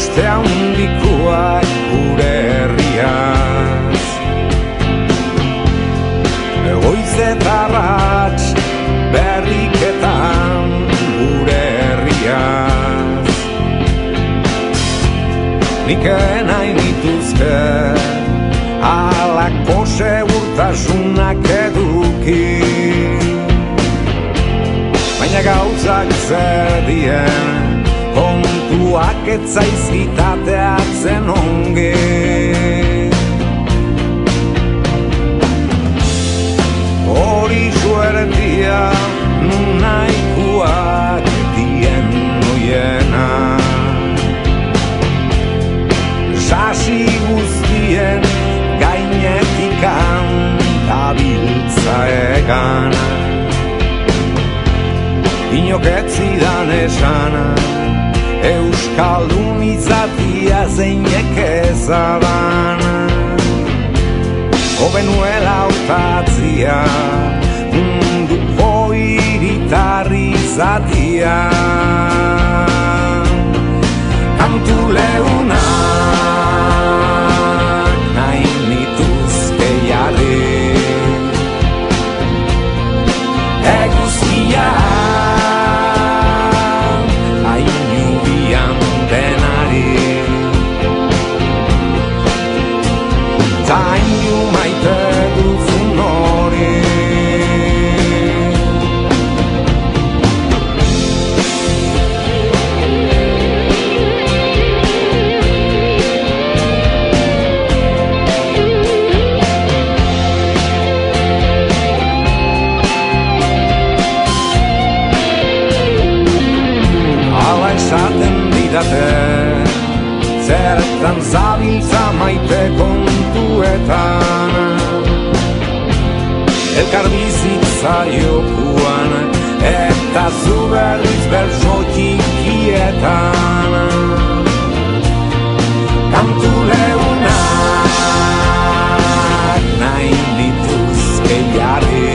beste handikoak gure herriaz. Goiz eta arrats berriketan gure herriaz. Nik nahi nituzke halako segurtasunak eduki, baina gauzak zer dien kontuak ez zaizkitateatzen ongi. Hori suertia nun nahikoak dien noiena, sasi guztien gainetikan dabiltza egan. Inok ez zidan esana euskaldun izatia zeinek ezaban, hobenuela hautatzia munduko hiritarri izatia. Kantu leunak nahi nituzke jarri, eguzkia zainu maite duzun hori. Hala esaten didate, zertan zabiltza maite kontuetan, elkar bizitza jokuan eta zu berriz berso txikietan. Kantu leunak nahi dituzke jarri,